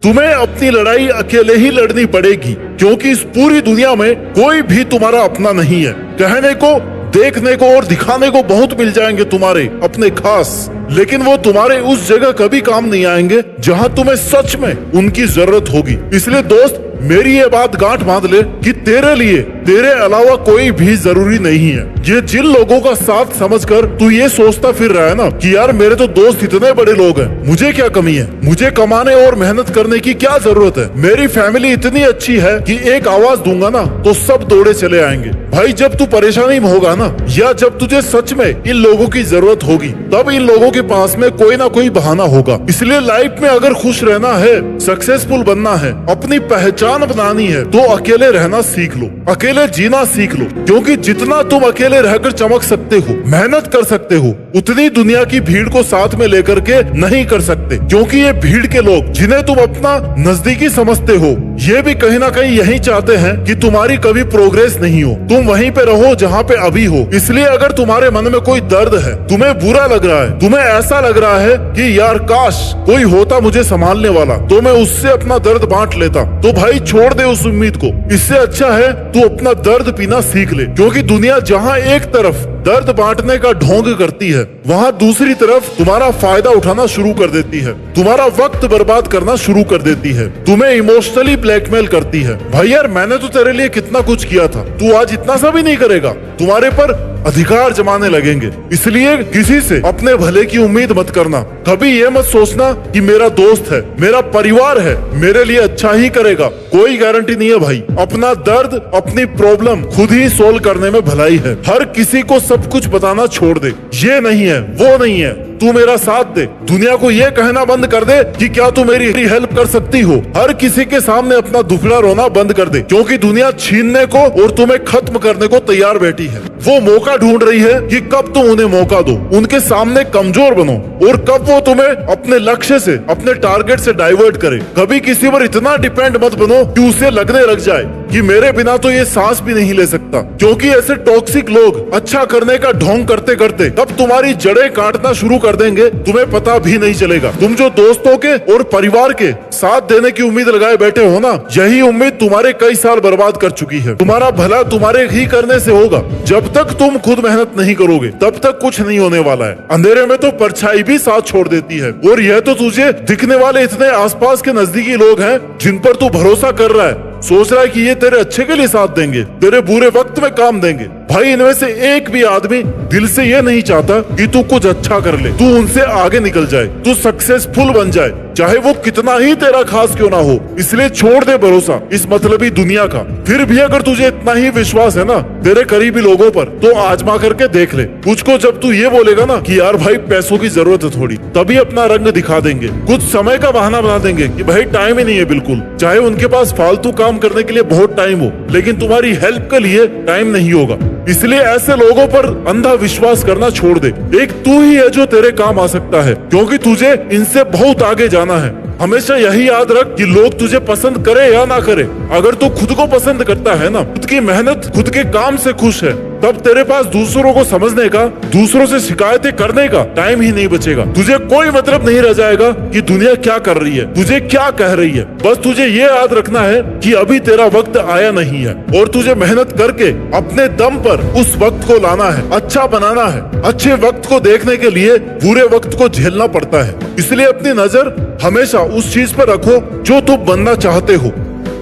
तुम्हें अपनी लड़ाई अकेले ही लड़नी पड़ेगी, क्योंकि इस पूरी दुनिया में कोई भी तुम्हारा अपना नहीं है। कहने को, देखने को और दिखाने को बहुत मिल जाएंगे तुम्हारे अपने खास, लेकिन वो तुम्हारे उस जगह कभी काम नहीं आएंगे जहां तुम्हें सच में उनकी जरूरत होगी। इसलिए दोस्त, मेरी ये बात गांठ बांध ले कि तेरे लिए तेरे अलावा कोई भी जरूरी नहीं है। ये जिन लोगों का साथ समझकर तू ये सोचता फिर रहा है ना कि यार मेरे तो दोस्त इतने बड़े लोग हैं, मुझे क्या कमी है, मुझे कमाने और मेहनत करने की क्या जरूरत है, मेरी फैमिली इतनी अच्छी है कि एक आवाज दूंगा ना तो सब दौड़े चले आएंगे। भाई, जब तू परेशानी में होगा ना, या जब तुझे सच में इन लोगों की जरूरत होगी, तब इन लोगों के पास में कोई ना कोई बहाना होगा। इसलिए लाइफ में अगर खुश रहना है, सक्सेसफुल बनना है, अपनी पहचान बनानी है, तो अकेले रहना सीख लो, अकेले जीना सीख लो। क्योंकि जितना तुम अकेले रहकर चमक सकते हो, मेहनत कर सकते हो, उतनी दुनिया की भीड़ को साथ में लेकर के नहीं कर सकते। क्योंकि ये भीड़ के लोग जिन्हें तुम अपना नजदीकी समझते हो, ये भी कहीं ना कहीं यही चाहते हैं कि तुम्हारी कभी प्रोग्रेस नहीं हो, तुम वहीं पे रहो जहाँ पे अभी हो। इसलिए अगर तुम्हारे मन में कोई दर्द है, तुम्हें बुरा लग रहा है, तुम्हें ऐसा लग रहा है कि यार काश कोई होता मुझे संभालने वाला, तो मैं उससे अपना दर्द बांट लेता, तो भाई छोड़ दे उस उम्मीद को। इससे अच्छा है तू अपना दर्द पीना सीख ले। क्योंकि दुनिया जहाँ एक तरफ दर्द बांटने का ढोंग करती है, वहाँ दूसरी तरफ तुम्हारा फायदा उठाना शुरू कर देती है, तुम्हारा वक्त बर्बाद करना शुरू कर देती है, तुम्हें इमोशनली ब्लैकमेल करती है। भाई यार, मैंने तो तेरे लिए कितना कुछ किया था, तू आज इतना सा भी नहीं करेगा, तुम्हारे पर अधिकार जमाने लगेंगे। इसलिए किसी से अपने भले की उम्मीद मत करना। कभी ये मत सोचना कि मेरा दोस्त है, मेरा परिवार है, मेरे लिए अच्छा ही करेगा, कोई गारंटी नहीं है भाई। अपना दर्द, अपनी प्रॉब्लम खुद ही सोल्व करने में भलाई है। हर किसी को सब कुछ बताना छोड़ दे, ये नहीं है, वो नहीं है, तू मेरा साथ दे। दुनिया को ये कहना बंद कर दे कि क्या तू मेरी हेल्प कर सकती हो। हर किसी के सामने अपना दुखड़ा रोना बंद कर दे, क्योंकि दुनिया छीनने को और तुम्हें खत्म करने को तैयार बैठी है। वो मौका ढूंढ रही है कि कब तुम उन्हें मौका दो, उनके सामने कमजोर बनो, और कब वो तुम्हें अपने लक्ष्य से, अपने टारगेट से डाइवर्ट करे। कभी किसी पर इतना डिपेंड मत बनो कि उसे लगने लग जाए कि मेरे बिना तो ये सांस भी नहीं ले सकता। क्योंकि ऐसे टॉक्सिक लोग अच्छा करने का ढोंग करते करते तब तुम्हारी जड़ें काटना शुरू कर देंगे, तुम्हें पता भी नहीं चलेगा। तुम जो दोस्तों के और परिवार के साथ देने की उम्मीद लगाए बैठे हो ना, यही उम्मीद तुम्हारे कई साल बर्बाद कर चुकी है। तुम्हारा भला तुम्हारे ही करने से होगा। जब तक तुम खुद मेहनत नहीं करोगे, तब तक कुछ नहीं होने वाला है। अंधेरे में तो परछाई भी साथ छोड़ देती है। और यह तो तुझे दिखने वाले इतने आसपास के नजदीकी लोग हैं जिन पर तू भरोसा कर रहा है, सोच रहा है कि ये तेरे अच्छे के लिए साथ देंगे, तेरे बुरे वक्त में काम देंगे। भाई, इनमें से एक भी आदमी दिल से ये नहीं चाहता कि तू कुछ अच्छा कर ले, तू उनसे आगे निकल जाए, तू सक्सेसफुल बन जाए, चाहे वो कितना ही तेरा खास क्यों ना हो। इसलिए छोड़ दे भरोसा इस मतलबी दुनिया का। फिर भी अगर तुझे इतना ही विश्वास है ना तेरे करीबी लोगों पर, तो आजमा करके देख ले। कुछ जब तू ये बोलेगा ना कि यार भाई पैसों की जरूरत है थोड़ी, तभी अपना रंग दिखा देंगे, कुछ समय का बहाना बना देंगे कि भाई टाइम ही नहीं है बिल्कुल। चाहे उनके पास फालतू काम करने के लिए बहुत टाइम हो, लेकिन तुम्हारी हेल्प के लिए टाइम नहीं होगा। इसलिए ऐसे लोगों पर अंधा विश्वास करना छोड़ दे। एक तू ही है जो तेरे काम आ सकता है, क्योंकि तुझे इनसे बहुत आगे जाना है। हमेशा यही याद रख कि लोग तुझे पसंद करे या ना करे, अगर तू खुद को पसंद करता है ना, खुद की मेहनत, खुद के काम से खुश है, तब तेरे पास दूसरों को समझने का, दूसरों से शिकायतें करने का टाइम ही नहीं बचेगा। तुझे कोई मतलब नहीं रह जाएगा कि दुनिया क्या कर रही है, तुझे क्या कह रही है। बस तुझे ये याद रखना है कि अभी तेरा वक्त आया नहीं है, और तुझे मेहनत करके अपने दम पर उस वक्त को लाना है, अच्छा बनाना है। अच्छे वक्त को देखने के लिए बुरे वक्त को झेलना पड़ता है। इसलिए अपनी नजर हमेशा उस चीज पर रखो जो तुम बनना चाहते हो।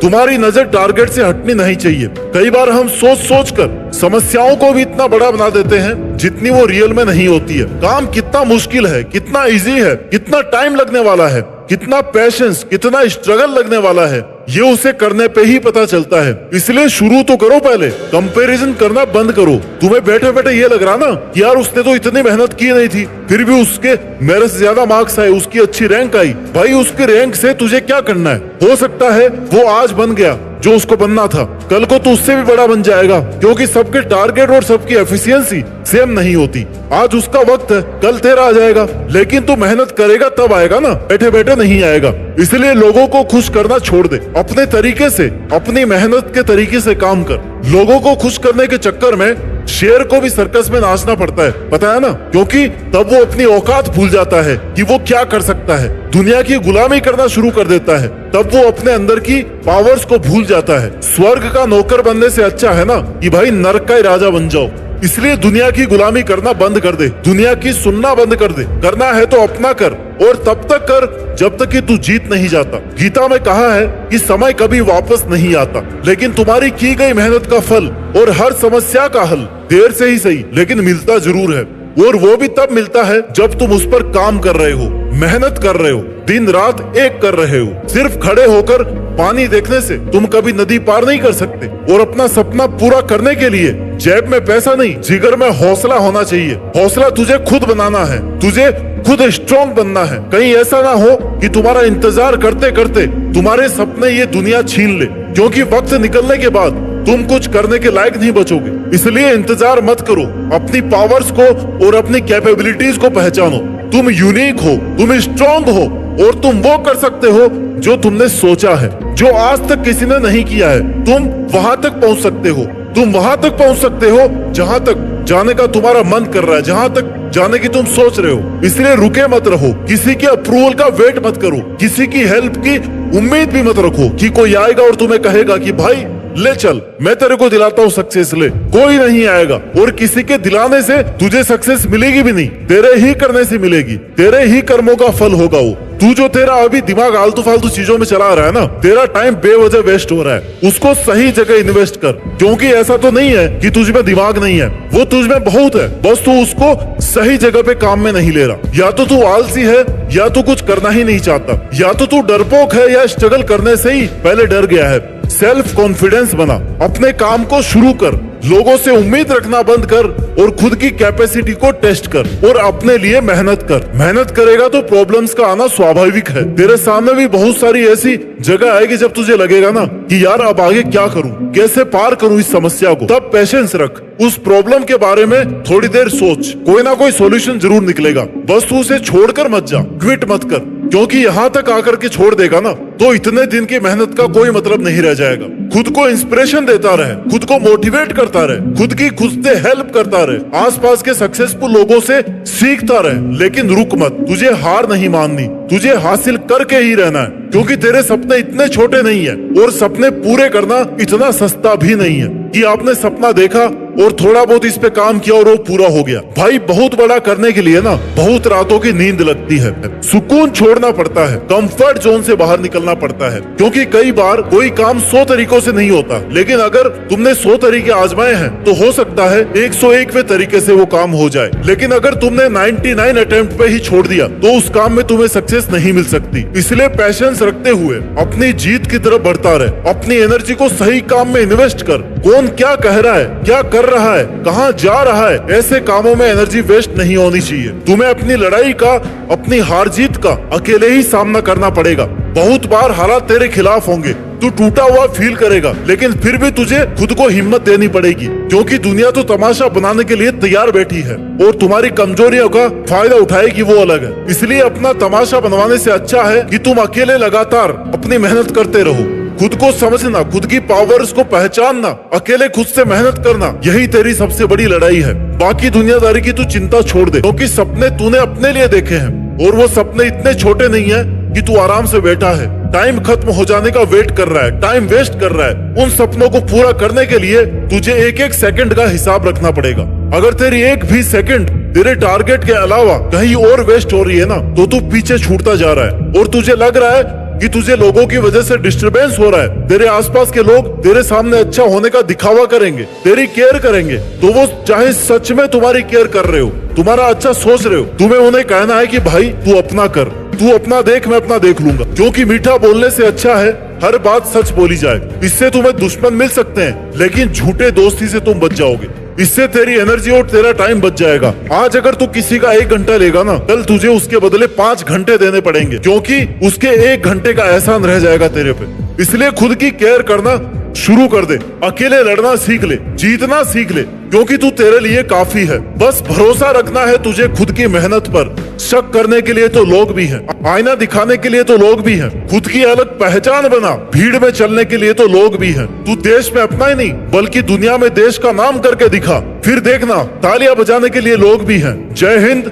तुम्हारी नजर टारगेट से हटनी नहीं चाहिए। कई बार हम सोच कर समस्याओं को भी इतना बड़ा बना देते हैं जितनी वो रियल में नहीं होती है। काम कितना मुश्किल है, कितना इजी है, कितना टाइम लगने वाला है, कितना पेशेंस, कितना स्ट्रगल लगने वाला है, ये उसे करने पे ही पता चलता है। इसलिए शुरू तो करो, पहले कंपैरिजन करना बंद करो। तुम्हें बैठे बैठे ये लग रहा ना कि यार उसने तो इतनी मेहनत की नहीं थी, फिर भी उसके मेरे से ज्यादा मार्क्स आए, उसकी अच्छी रैंक आई। भाई, उसके रैंक से तुझे क्या करना है? हो सकता है वो आज बन गया जो उसको बनना था, कल को तो उससे भी बड़ा बन जाएगा। क्योंकि सबके टारगेट और सबकी एफिशिएंसी सेम नहीं होती। आज उसका वक्त है, कल तेरा आ जाएगा, लेकिन तू मेहनत करेगा तब आएगा ना, बैठे बैठे नहीं आएगा। इसलिए लोगों को खुश करना छोड़ दे, अपने तरीके से, अपनी मेहनत के तरीके से काम कर। लोगों को खुश करने के चक्कर में शेर को भी सर्कस में नाचना पड़ता है, पता है ना, क्योंकि तब वो अपनी औकात भूल जाता है कि वो क्या कर सकता है। दुनिया की गुलामी करना शुरू कर देता है, तब वो अपने अंदर की पावर्स को भूल जाता है। स्वर्ग का नौकर बनने से अच्छा है ना कि भाई नरक का ही राजा बन जाओ। इसलिए दुनिया की गुलामी करना बंद कर दे, दुनिया की सुनना बंद कर दे। करना है तो अपना कर, और तब तक कर जब तक कि तू जीत नहीं जाता। गीता में कहा है कि समय कभी वापस नहीं आता, लेकिन तुम्हारी की गई मेहनत का फल और हर समस्या का हल देर से ही सही लेकिन मिलता जरूर है। और वो भी तब मिलता है जब तुम उस पर काम कर रहे हो, मेहनत कर रहे हो, दिन रात एक कर रहे हो। सिर्फ खड़े होकर पानी देखने से तुम कभी नदी पार नहीं कर सकते। और अपना सपना पूरा करने के लिए जेब में पैसा नहीं, जिगर में हौसला होना चाहिए। हौसला तुझे खुद बनाना है, तुझे खुद स्ट्रॉन्ग बनना है। कहीं ऐसा ना हो कि तुम्हारा इंतजार करते करते तुम्हारे सपने ये दुनिया छीन ले, क्योंकि वक्त निकलने के बाद तुम कुछ करने के लायक नहीं बचोगे। इसलिए इंतजार मत करो, अपनी पावर्स को और अपनी कैपेबिलिटीज को पहचानो। तुम यूनिक हो, तुम स्ट्रॉन्ग हो, और तुम वो कर सकते हो जो तुमने सोचा है, जो आज तक किसी ने नहीं किया है। तुम वहां तक पहुंच सकते हो, तुम वहां तक पहुंच सकते हो जहां तक जाने का तुम्हारा मन कर रहा है, जहां तक जाने की तुम सोच रहे हो। इसलिए रुके मत रहो, किसी के अप्रूवल का वेट मत करो, किसी की हेल्प की उम्मीद भी मत रखो कि कोई आएगा और तुम्हें कहेगा कि भाई ले चल, मैं तेरे को दिलाता हूँ सक्सेस। ले, कोई नहीं आएगा, और किसी के दिलाने से तुझे सक्सेस मिलेगी भी नहीं, तेरे ही करने से मिलेगी। तेरे ही कर्मों का फल होगा वो। तू जो तेरा अभी दिमाग आलतू फालतू चीजों में चला रहा है ना, तेरा टाइम बेवजह वेस्ट हो रहा है। उसको सही जगह इन्वेस्ट कर, क्योंकि ऐसा तो नहीं है कि तुझ में दिमाग नहीं है, वो तुझ में बहुत है, बस तू उसको सही जगह पे काम में नहीं ले रहा। या तो तू आलसी है, या तो कुछ करना ही नहीं चाहता, या तो तू डरपोक है, या स्ट्रगल करने से ही पहले डर गया है। सेल्फ कॉन्फिडेंस बना, अपने काम को शुरू कर, लोगों से उम्मीद रखना बंद कर, और खुद की कैपेसिटी को टेस्ट कर, और अपने लिए मेहनत कर। मेहनत करेगा तो प्रॉब्लम्स का आना स्वाभाविक है। तेरे सामने भी बहुत सारी ऐसी जगह आएगी जब तुझे लगेगा ना कि यार अब आगे क्या करूं, कैसे पार करूं इस समस्या को। तब पेशेंस रख, उस प्रॉब्लम के बारे में थोड़ी देर सोच, कोई ना कोई सॉल्यूशन जरूर निकलेगा। बस तू उसे छोड़कर मत जा, क्विट मत कर, क्योंकि यहाँ तक आकर के छोड़ देगा ना तो इतने दिन की मेहनत का कोई मतलब नहीं रह जाएगा। खुद को इंस्पिरेशन देता रहे, खुद को मोटिवेट करता रहे, खुद की खुद से हेल्प करता रहे, आसपास के सक्सेसफुल लोगों से सीखता रहे, लेकिन रुक मत। तुझे हार नहीं माननी, तुझे हासिल करके ही रहना है, क्योंकि तेरे सपने इतने छोटे नहीं है, और सपने पूरे करना इतना सस्ता भी नहीं है कि आपने सपना देखा और थोड़ा बहुत इस पे काम किया और वो पूरा हो गया। भाई बहुत बड़ा करने के लिए ना बहुत रातों की नींद लगती है, सुकून छोड़ना पड़ता है, कंफर्ट जोन से बाहर निकलना पड़ता है, क्योंकि कई बार कोई काम 100 तरीकों से नहीं होता, लेकिन अगर तुमने 100 तरीके आजमाए हैं तो हो सकता है 101वें तरीके से वो काम हो जाए। लेकिन अगर तुमने 99 अटेम्प्ट पे ही छोड़ दिया तो उस काम में तुम्हें सक्सेस नहीं मिल सकती। इसलिए पैशंस रखते हुए अपनी जीत की तरफ बढ़ता रहे, अपनी एनर्जी को सही काम में इन्वेस्ट कर। कौन क्या कह रहा है, क्या कर रहा है, कहाँ जा रहा है, ऐसे कामों में एनर्जी वेस्ट नहीं होनी चाहिए। तुम्हें अपनी लड़ाई का, अपनी हार जीत का अकेले ही सामना करना पड़ेगा। बहुत बार हालात तेरे खिलाफ होंगे, तू टूटा हुआ फील करेगा, लेकिन फिर भी तुझे खुद को हिम्मत देनी पड़ेगी, क्योंकि दुनिया तो तमाशा बनाने के लिए तैयार बैठी है और तुम्हारी कमजोरियों का फायदा उठाएगी, वो अलग है। इसलिए अपना तमाशा बनवाने से अच्छा है कि तुम अकेले लगातार अपनी मेहनत करते रहो। खुद को समझना, खुद की पावर्स को पहचानना, अकेले खुद से मेहनत करना, यही तेरी सबसे बड़ी लड़ाई है। बाकी दुनियादारी की तू चिंता छोड़ दे, क्योंकि सपने तूने अपने लिए देखे हैं, और वो सपने इतने छोटे नहीं है कि तू आराम से बैठा है, टाइम खत्म हो जाने का वेट कर रहा है, टाइम वेस्ट कर रहा है। उन सपनों को पूरा करने के लिए तुझे एक एक सेकंड का हिसाब रखना पड़ेगा। अगर तेरी एक भी सेकंड तेरे टारगेट के अलावा कहीं और वेस्ट हो रही है ना, तो तू पीछे छूटता जा रहा है, और तुझे लग रहा है कि तुझे लोगों की वजह से डिस्टरबेंस हो रहा है। तेरे आसपास के लोग तेरे सामने अच्छा होने का दिखावा करेंगे, तेरी केयर करेंगे, तो वो चाहे सच में तुम्हारी केयर कर रहे हो, तुम्हारा अच्छा सोच रहे हो, तुम्हें उन्हें कहना है कि भाई तू अपना कर, तू अपना देख, मैं अपना देख लूंगा। क्योंकि मीठा बोलने से अच्छा है हर बात सच बोली जाए। इससे तुम्हें दुश्मन मिल सकते हैं, लेकिन झूठे दोस्ती से तुम बच जाओगे। इससे तेरी एनर्जी और तेरा टाइम बच जाएगा। आज अगर तू किसी का 1 घंटा लेगा ना, कल तुझे उसके बदले 5 घंटे देने पड़ेंगे, क्योंकि उसके 1 घंटे का एहसान रह जाएगा तेरे पे। इसलिए खुद की केयर करना शुरू कर दे, अकेले लड़ना सीख ले, जीतना सीख ले, क्योंकि तू तेरे लिए काफी है। बस भरोसा रखना है तुझे खुद की मेहनत पर। शक करने के लिए तो लोग भी हैं, आईना दिखाने के लिए तो लोग भी हैं, खुद की अलग पहचान बना, भीड़ में चलने के लिए तो लोग भी हैं। तू देश में अपना ही नहीं बल्कि दुनिया में देश का नाम करके दिखा, फिर देखना तालियां बजाने के लिए लोग भी हैं। जय हिंद।